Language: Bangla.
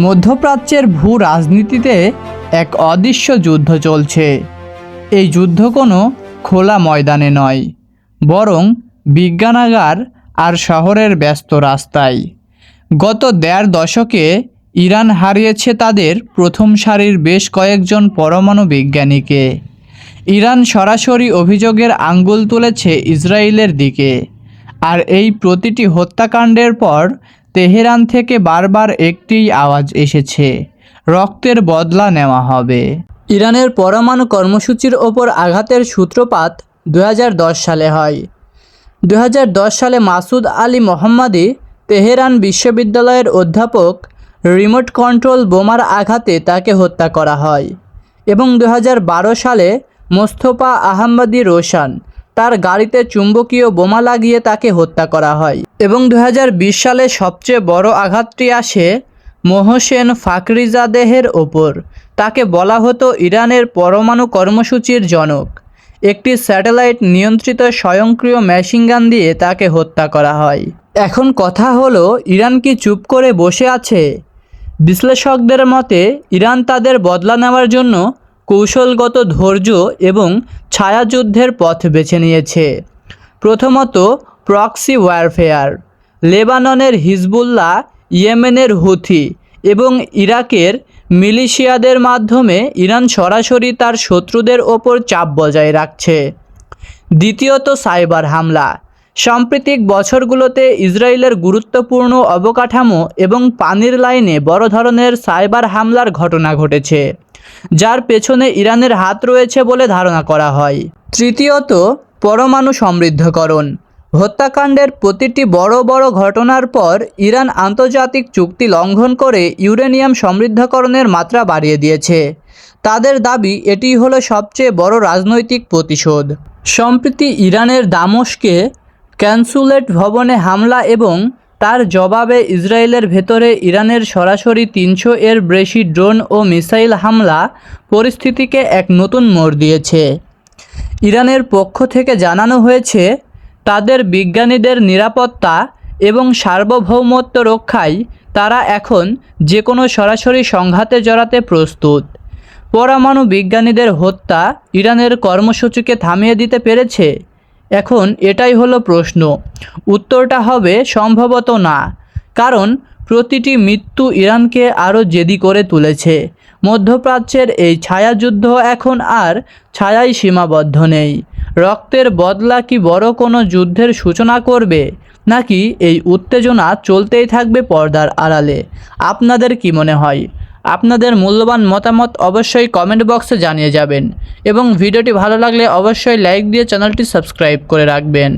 মধ্যপ্রাচ্যের ভূ রাজনীতিতে এক অদৃশ্য যুদ্ধ চলছে। এই যুদ্ধ কোনো খোলা ময়দানে নয়, বরং বিজ্ঞানাগার আর শহরের ব্যস্ত রাস্তায়। গত ১.৫ দশকে ইরান হারিয়েছে তাদের প্রথম সারির বেশ কয়েকজন পরমাণু বিজ্ঞানীকে। ইরান সরাসরি অভিযোগের আঙ্গুল তুলেছে ইসরায়েলের দিকে, আর এই প্রতিটি হত্যাকাণ্ডের পর তেহরান থেকে বারবার একটিই আওয়াজ এসেছে: রক্তের বদলা নেওয়া হবে। ইরানের পরমাণু কর্মসূচির ওপর আঘাতের সূত্রপাত ২০১০ সালে হয়। ২০১০ সালে মাসুদ আলী মোহাম্মদী তেহরান বিশ্ববিদ্যালয়ের অধ্যাপক রিমোট কন্ট্রোল বোমার আঘাতে তাকে হত্যা করা হয় এবং ২০১২ সালে মোস্তফা আহমদি রোশান তার গাড়িতে চুম্বকীয় বোমা লাগিয়ে তাকে হত্যা করা হয় এবং ২০২০ সালে সবচেয়ে বড় আঘাতটি আসে মোহসেন ফাখরিজাদেহের ওপর। তাকে বলা হতো ইরানের পরমাণু কর্মসূচির জনক। একটি স্যাটেলাইট নিয়ন্ত্রিত স্বয়ংক্রিয় মেশিনগান দিয়ে তাকে হত্যা করা হয়। এখন কথা হলো, ইরান কি চুপ করে বসে আছে? বিশ্লেষকদের মতে ইরান তাদের বদলা নেওয়ার জন্য কৌশলগত ধৈর্য এবং ছায়াযুদ্ধের পথ বেছে নিয়েছে। প্রথমত, প্রক্সি ওয়ারফেয়ার। লেবাননের হিজবুল্লাহ, ইয়েমেনের হুথি এবং ইরাকের মিলিশিয়াদের মাধ্যমে ইরান সরাসরি তার শত্রুদের ওপর চাপ বজায় রাখছে। দ্বিতীয়ত, সাইবার হামলা। সাম্প্রতিক বছরগুলোতে ইসরায়েলের গুরুত্বপূর্ণ অবকাঠামো এবং পানির লাইনে বড় ধরনের সাইবার হামলার ঘটনা ঘটেছে, যার পেছনে ইরানের হাত রয়েছে বলে ধারণা করা হয়। তৃতীয়ত, পরমাণু সমৃদ্ধকরণ। হত্যাকাণ্ডের প্রতিটি বড় বড় ঘটনার পর ইরান আন্তর্জাতিক চুক্তি লঙ্ঘন করে ইউরেনিয়াম সমৃদ্ধকরণের মাত্রা বাড়িয়ে দিয়েছে। তাদের দাবি এটিই হলো সবচেয়ে বড় রাজনৈতিক প্রতিশোধ। সম্প্রতি ইরানের দামেস্কে কনস্যুলেট ভবনে হামলা এবং তার জবাবে ইসরায়েলের ভেতরে ইরানের সরাসরি ৩০০ এর বেশি ড্রোন ও মিসাইল হামলা পরিস্থিতিকে এক নতুন মোড় দিয়েছে। ইরানের পক্ষ থেকে জানানো হয়েছে, তাদের বিজ্ঞানীদের নিরাপত্তা এবং সার্বভৌমত্ব রক্ষায় তারা এখন যে কোনো সরাসরি সংঘাতে জড়াতে প্রস্তুত। পরমাণু বিজ্ঞানীদের হত্যা ইরানের কর্মসূচিকে থামিয়ে দিতে পেরেছে? এখন এটাই হলো প্রশ্ন। উত্তরটা হবে সম্ভবত না, কারণ প্রতিটি মৃত্যু ইরানকে আরও জেদি করে তুলেছে। মধ্যপ্রাচ্যের এই ছায়াযুদ্ধ এখন আর ছায়াই সীমাবদ্ধ নেই। রক্তের বদলা কি বড় কোনো যুদ্ধের সূচনা করবে, নাকি এই উত্তেজনা চলতেই থাকবে পর্দার আড়ালে? আপনাদের কি মনে হয়? আপনাদের মূল্যবান মতামত অবশ্যই কমেন্ট বক্সে জানিয়ে যাবেন এবং ভিডিওটি ভালো লাগলে অবশ্যই লাইক দিয়ে চ্যানেলটি সাবস্ক্রাইব করে রাখবেন।